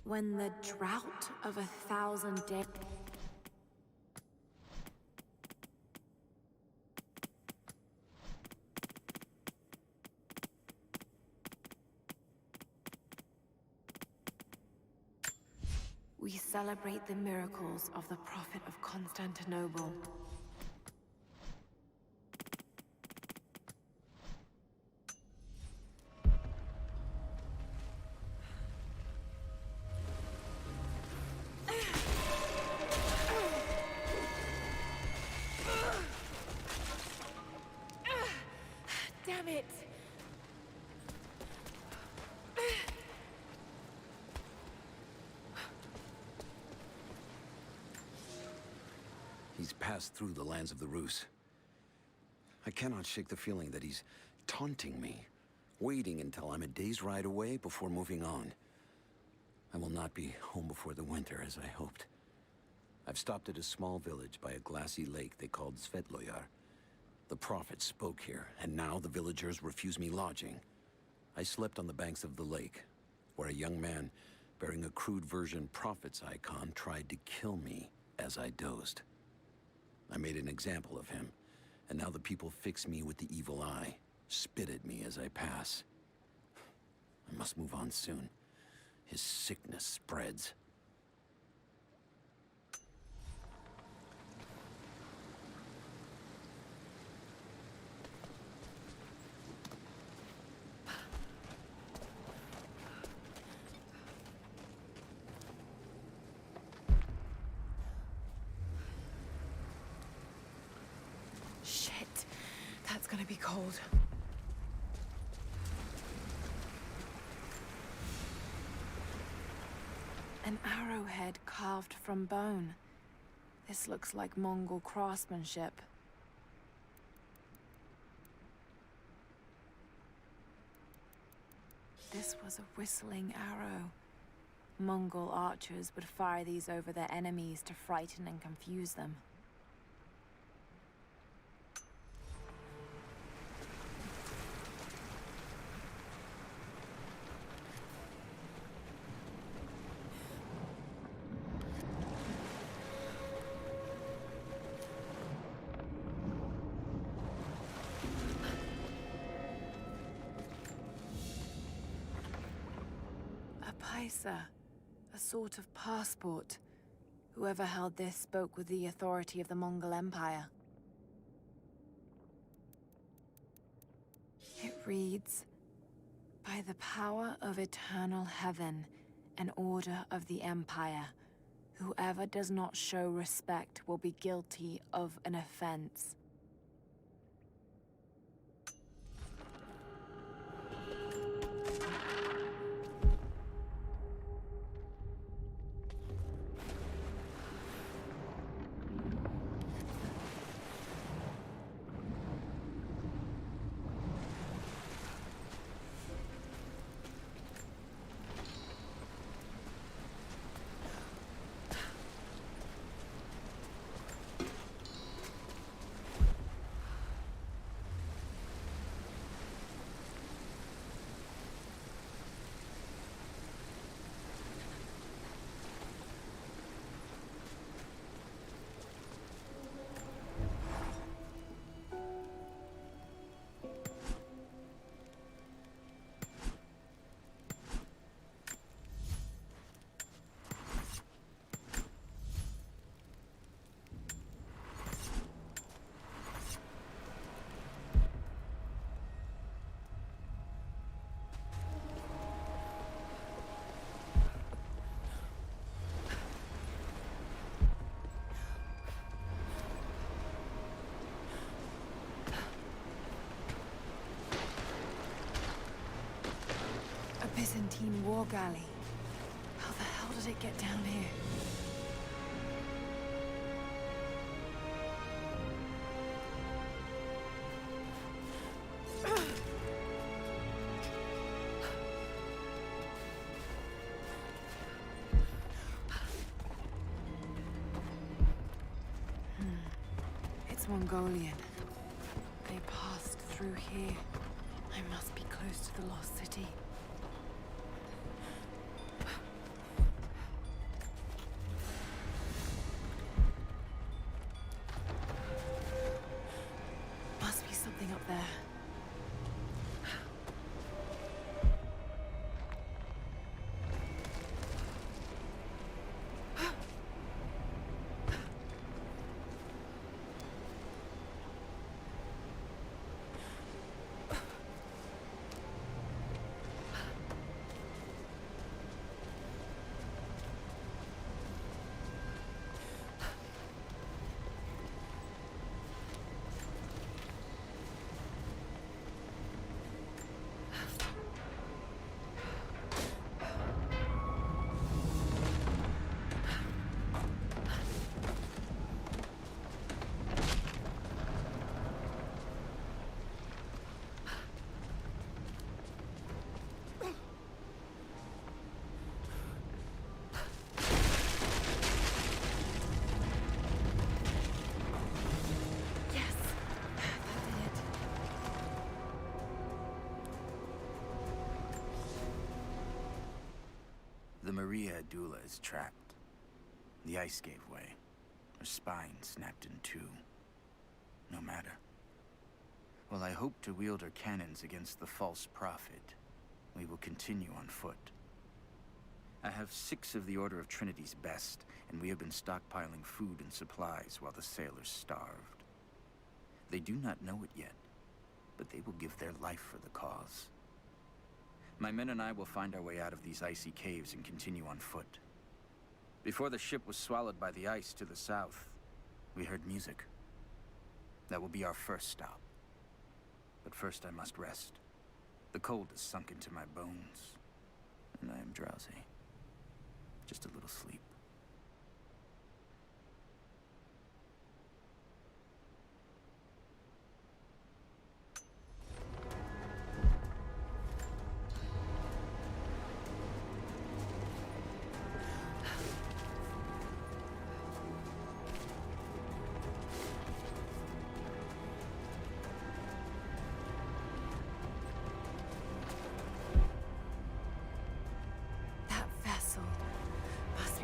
When the drought of 1,000 days... We celebrate the miracles of the Prophet of Constantinople. Damn it! He's passed through the lands of the Rus. I cannot shake the feeling that he's taunting me, waiting until I'm a day's ride away before moving on. I will not be home before the winter, as I hoped. I've stopped at a small village by a glassy lake they called Svetloyar. The Prophet spoke here, and now the villagers refuse me lodging. I slept on the banks of the lake, where a young man bearing a crude version Prophet's icon tried to kill me as I dozed. I made an example of him, and now the people fix me with the evil eye, spit at me as I pass. I must move on soon. His sickness spreads. That's gonna be cold. An arrowhead carved from bone. This looks like Mongol craftsmanship. This was a whistling arrow. Mongol archers would fire these over their enemies to frighten and confuse them. A sort of passport. Whoever held this spoke with the authority of the Mongol Empire. It reads, "By the power of eternal heaven and order of the Empire, whoever does not show respect will be guilty of an offense." Byzantine war galley. How the hell did it get down here? It's Mongolian. They passed through here. I must be close to the lost city. the Maria Adula is trapped. The ice gave way. Her spine snapped in two. No matter. While I hope to wield her cannons against the false prophet, we will continue on foot. I have 6 of the Order of Trinity's best, and we have been stockpiling food and supplies while the sailors starved. They do not know it yet, but they will give their life for the cause. My men and I will find our way out of these icy caves and continue on foot. Before the ship was swallowed by the ice to the south, we heard music. That will be our first stop. But first I must rest. The cold has sunk into my bones, and I am drowsy. Just a little sleep.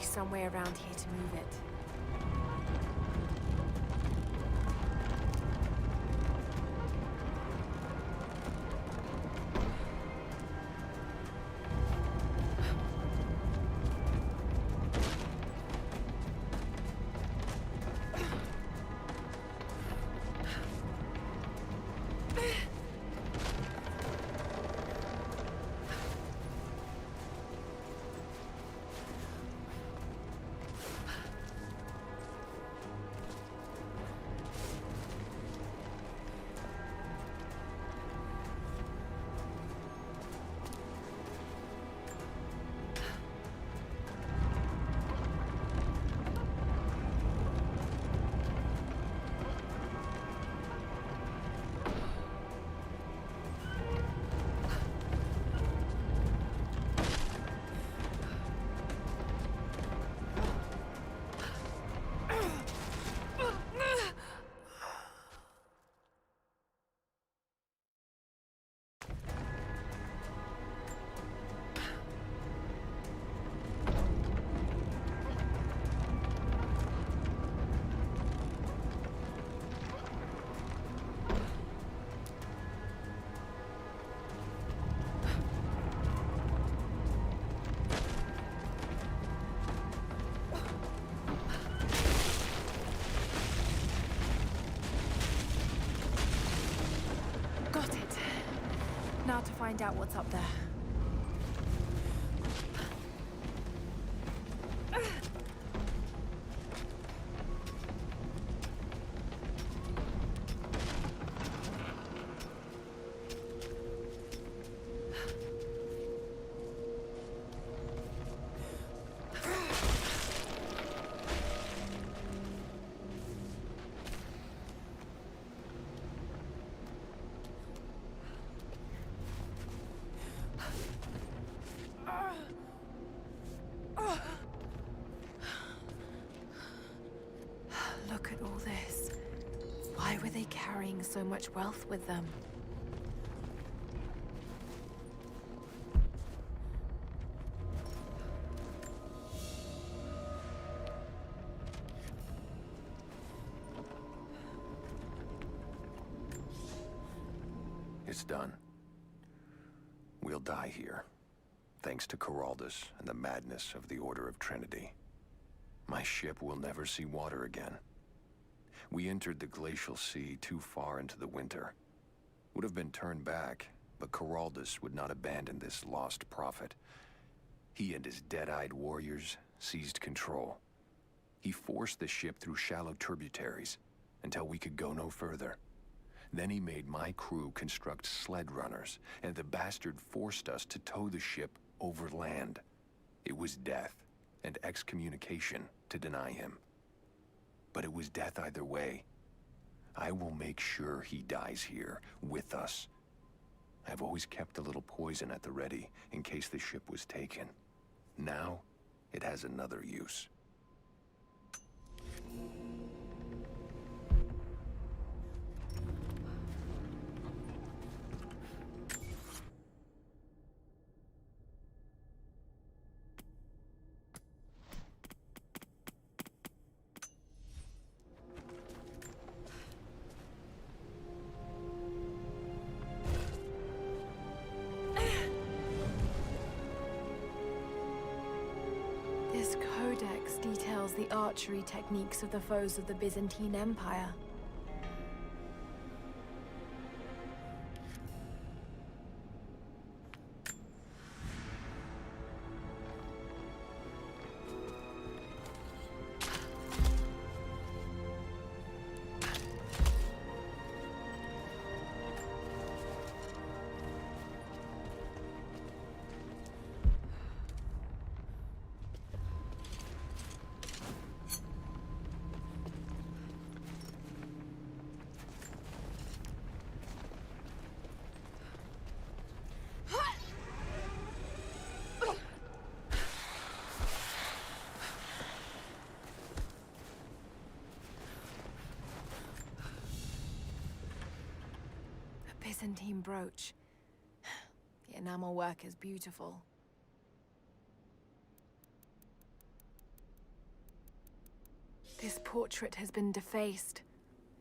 Somewhere around here to move it. Now to find out what's up there. Look at all this. Why were they carrying so much wealth with them? It's done. We'll die here, thanks to Coraldus and the madness of the Order of Trinity. My ship will never see water again. We entered the glacial sea too far into the winter. Would have been turned back, but Coraldus would not abandon this lost prophet. He and his dead-eyed warriors seized control. He forced the ship through shallow tributaries until we could go no further. Then he made my crew construct sled runners, and the bastard forced us to tow the ship over land. It was death and excommunication to deny him. But it was death either way. I will make sure he dies here, with us. I've always kept a little poison at the ready, in case the ship was taken. Now, it has another use. This codex details the archery techniques of the foes of the Byzantine Empire. Byzantine brooch. The enamel work is beautiful. This portrait has been defaced.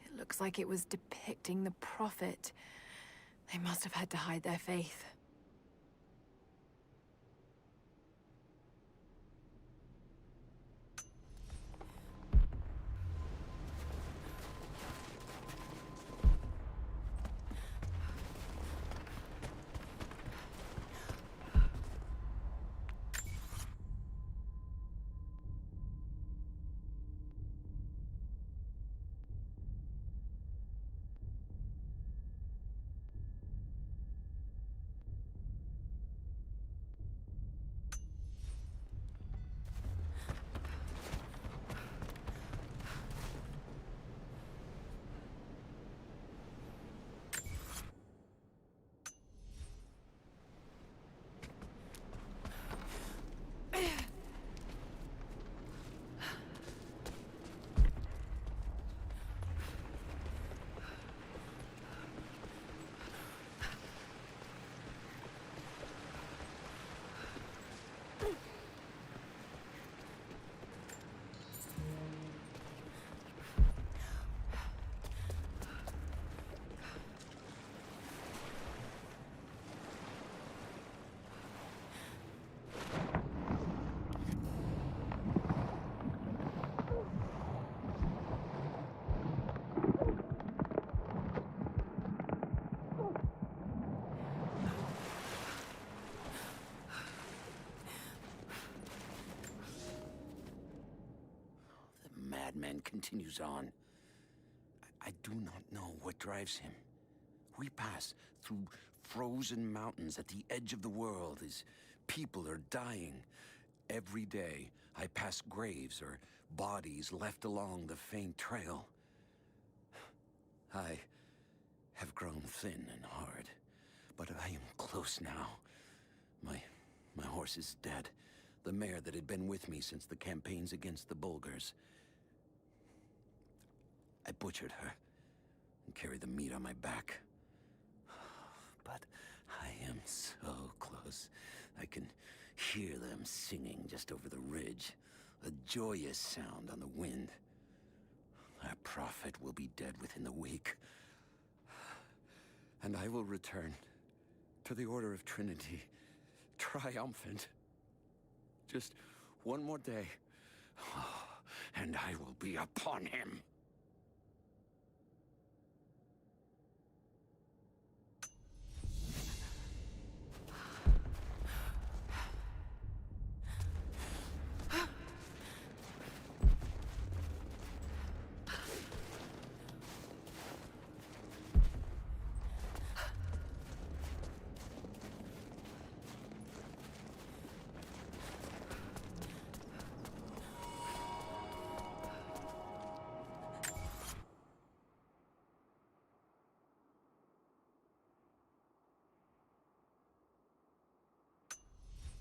It looks like it was depicting the Prophet. They must have had to hide their faith. Madman continues on. I do not know what drives him. We pass through frozen mountains at the edge of the world as people are dying. Every day, I pass graves or bodies left along the faint trail. I have grown thin and hard, but I am close now. My horse is dead. The mare that had been with me since the campaigns against the Bulgars. I butchered her and carried the meat on my back. But I am so close. I can hear them singing just over the ridge. A joyous sound on the wind. Our prophet will be dead within the week. And I will return to the Order of Trinity, triumphant. Just one more day, and I will be upon him.